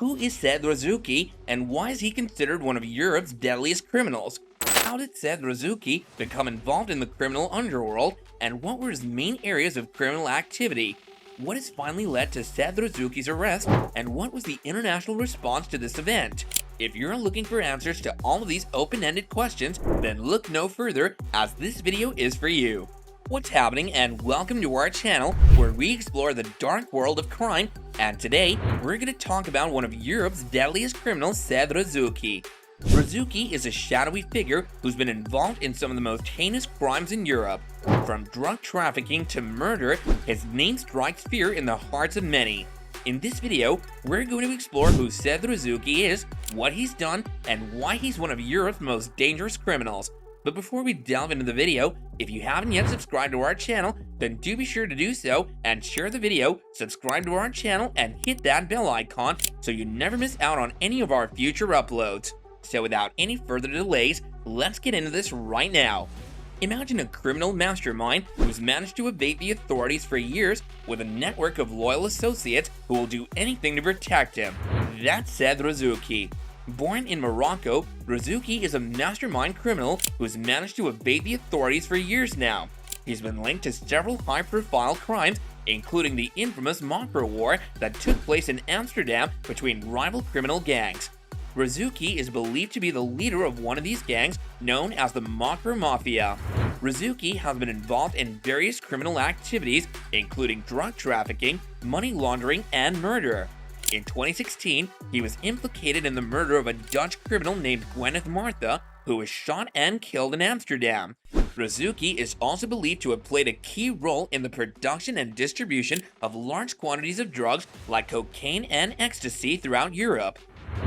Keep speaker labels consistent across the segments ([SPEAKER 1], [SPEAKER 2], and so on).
[SPEAKER 1] Who is Said Razzouki, and why is he considered one of Europe's deadliest criminals? How did Said Razzouki become involved in the criminal underworld, and what were his main areas of criminal activity? What has finally led to Said Razzouki's arrest, and what was the international response to this event? If you're looking for answers to all of these open-ended questions, then look no further, as this video is for you. What's happening, and welcome to our channel where we explore the dark world of crime, and today we're going to talk about one of Europe's deadliest criminals, Said Razzouki. Razzouki is a shadowy figure who's been involved in some of the most heinous crimes in Europe. From drug trafficking to murder, his name strikes fear in the hearts of many. In this video, we're going to explore who Said Razzouki is, what he's done, and why he's one of Europe's most dangerous criminals. But before we delve into the video, if you haven't yet subscribed to our channel, then do be sure to do so and share the video, subscribe to our channel, and hit that bell icon so you never miss out on any of our future uploads. So without any further delays, let's get into this right now. Imagine a criminal mastermind who's managed to evade the authorities for years with a network of loyal associates who will do anything to protect him. That's Said Razzouki. Born in Morocco, Razzouki is a mastermind criminal who's managed to evade the authorities for years now. He's been linked to several high-profile crimes, including the infamous Mocro War that took place in Amsterdam between rival criminal gangs. Razzouki is believed to be the leader of one of these gangs, known as the Mocro Mafia. Razzouki has been involved in various criminal activities, including drug trafficking, money laundering, and murder. In 2016, he was implicated in the murder of a Dutch criminal named Gwenette Martha, who was shot and killed in Amsterdam. Razzouki is also believed to have played a key role in the production and distribution of large quantities of drugs like cocaine and ecstasy throughout Europe.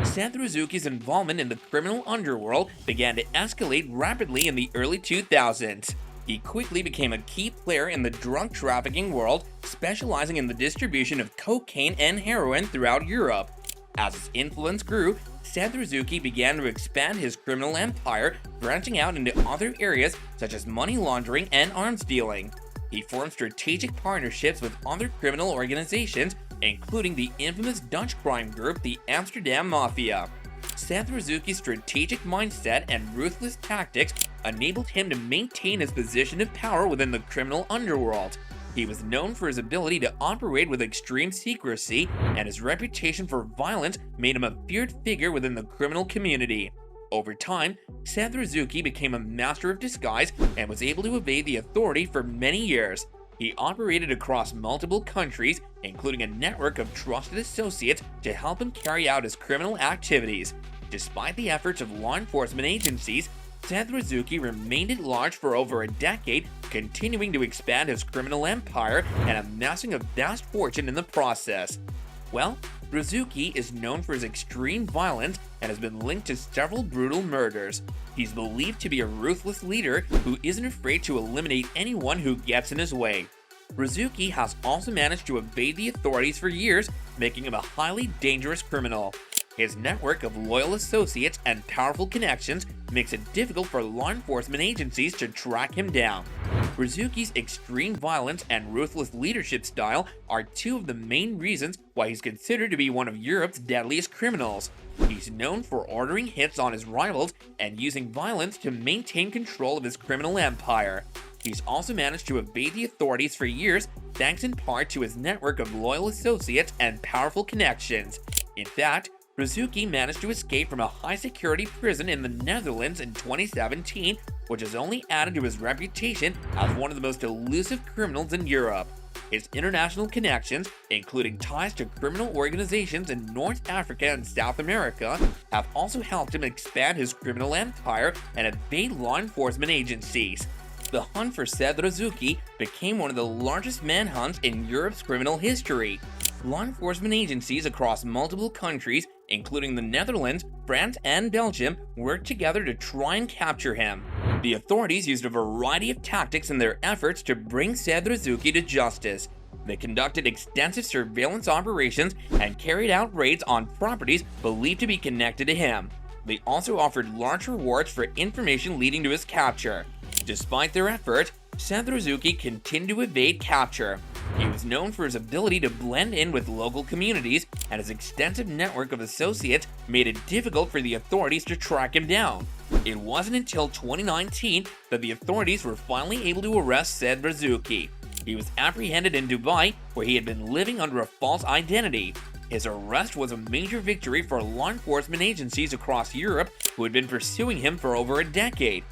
[SPEAKER 1] Said Razzouki's involvement in the criminal underworld began to escalate rapidly in the early 2000s. He quickly became a key player in the drug trafficking world, specializing in the distribution of cocaine and heroin throughout Europe. As his influence grew, Said Razzouki began to expand his criminal empire, branching out into other areas such as money laundering and arms dealing. He formed strategic partnerships with other criminal organizations, including the infamous Dutch crime group, the Amsterdam Mafia. Said Razzouki's strategic mindset and ruthless tactics enabled him to maintain his position of power within the criminal underworld. He was known for his ability to operate with extreme secrecy, and his reputation for violence made him a feared figure within the criminal community. Over time, Said Razzouki became a master of disguise and was able to evade the authority for many years. He operated across multiple countries, including a network of trusted associates to help him carry out his criminal activities. Despite the efforts of law enforcement agencies, Said Razzouki remained at large for over a decade, continuing to expand his criminal empire and amassing a vast fortune in the process. Well, Razzouki is known for his extreme violence and has been linked to several brutal murders. He's believed to be a ruthless leader who isn't afraid to eliminate anyone who gets in his way. Razzouki has also managed to evade the authorities for years, making him a highly dangerous criminal. His network of loyal associates and powerful connections makes it difficult for law enforcement agencies to track him down. Razzouki's extreme violence and ruthless leadership style are two of the main reasons why he's considered to be one of Europe's deadliest criminals. He's known for ordering hits on his rivals and using violence to maintain control of his criminal empire. He's also managed to evade the authorities for years, thanks in part to his network of loyal associates and powerful connections. In fact, Razzouki managed to escape from a high-security prison in the Netherlands in 2017, which has only added to his reputation as one of the most elusive criminals in Europe. His international connections, including ties to criminal organizations in North Africa and South America, have also helped him expand his criminal empire and evade law enforcement agencies. The hunt for Said Razzouki became one of the largest manhunts in Europe's criminal history. Law enforcement agencies across multiple countries, including the Netherlands, France, and Belgium, worked together to try and capture him. The authorities used a variety of tactics in their efforts to bring Said Razzouki to justice. They conducted extensive surveillance operations and carried out raids on properties believed to be connected to him. They also offered large rewards for information leading to his capture. Despite their efforts, Said Razzouki continued to evade capture. He was known for his ability to blend in with local communities, and his extensive network of associates made it difficult for the authorities to track him down. It wasn't until 2019 that the authorities were finally able to arrest Said Razzouki. He was apprehended in Dubai, where he had been living under a false identity. His arrest was a major victory for law enforcement agencies across Europe who had been pursuing him for over a decade.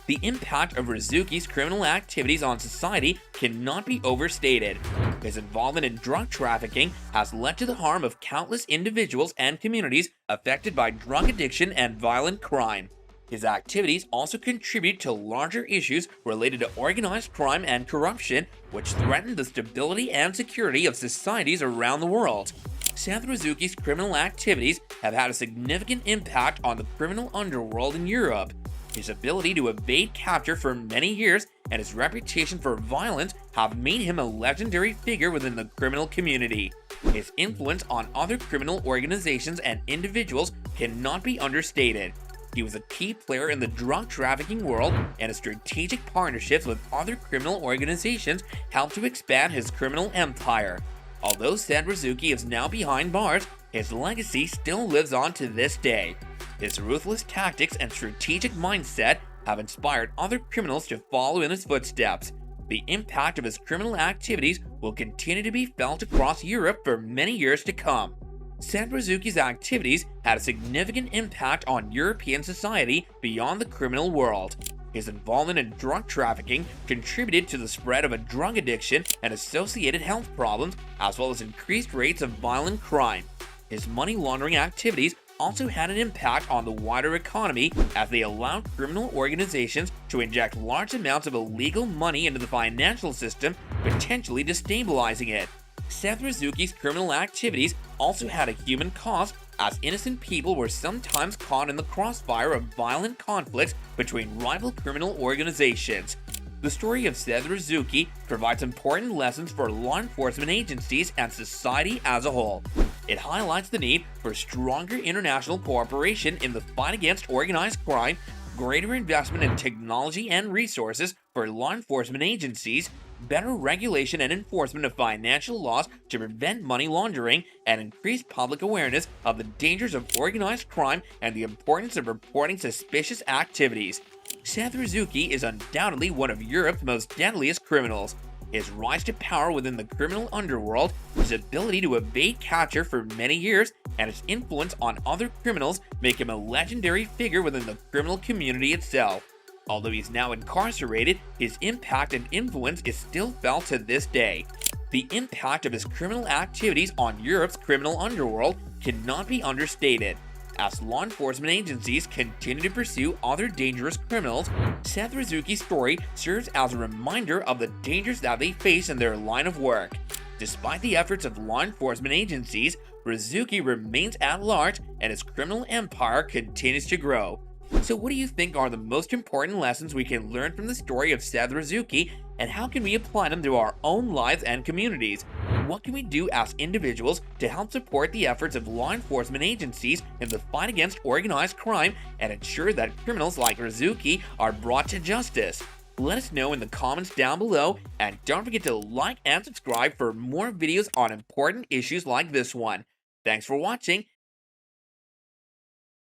[SPEAKER 1] The impact of Razzouki's criminal activities on society cannot be overstated. His involvement in drug trafficking has led to the harm of countless individuals and communities affected by drug addiction and violent crime. His activities also contribute to larger issues related to organized crime and corruption, which threaten the stability and security of societies around the world. Said Razzouki's criminal activities have had a significant impact on the criminal underworld in Europe. His ability to evade capture for many years and his reputation for violence have made him a legendary figure within the criminal community. His influence on other criminal organizations and individuals cannot be understated. He was a key player in the drug trafficking world, and his strategic partnerships with other criminal organizations helped to expand his criminal empire. Although Said Razzouki is now behind bars, his legacy still lives on to this day. His ruthless tactics and strategic mindset have inspired other criminals to follow in his footsteps. The impact of his criminal activities will continue to be felt across Europe for many years to come. Said Razzouki's activities had a significant impact on European society beyond the criminal world. His involvement in drug trafficking contributed to the spread of a drug addiction and associated health problems, as well as increased rates of violent crime. His money laundering activities also had an impact on the wider economy, as they allowed criminal organizations to inject large amounts of illegal money into the financial system, potentially destabilizing it. Said Razzouki's criminal activities also had a human cost, as innocent people were sometimes caught in the crossfire of violent conflicts between rival criminal organizations. The story of Said Razzouki provides important lessons for law enforcement agencies and society as a whole. It highlights the need for stronger international cooperation in the fight against organized crime, greater investment in technology and resources for law enforcement agencies, better regulation and enforcement of financial laws to prevent money laundering, and increased public awareness of the dangers of organized crime and the importance of reporting suspicious activities. Said Razzouki is undoubtedly one of Europe's most deadliest criminals. His rise to power within the criminal underworld, his ability to evade capture for many years, and his influence on other criminals make him a legendary figure within the criminal community itself. Although he's now incarcerated, his impact and influence is still felt to this day. The impact of his criminal activities on Europe's criminal underworld cannot be understated. As law enforcement agencies continue to pursue other dangerous criminals, Said Razzouki's story serves as a reminder of the dangers that they face in their line of work. Despite the efforts of law enforcement agencies, Razzouki remains at large and his criminal empire continues to grow. So what do you think are the most important lessons we can learn from the story of Said Razzouki, and how can we apply them to our own lives and communities? What can we do as individuals to help support the efforts of law enforcement agencies in the fight against organized crime and ensure that criminals like Razzouki are brought to justice? Let us know in the comments down below, and don't forget to like and subscribe for more videos on important issues like this one. Thanks for watching,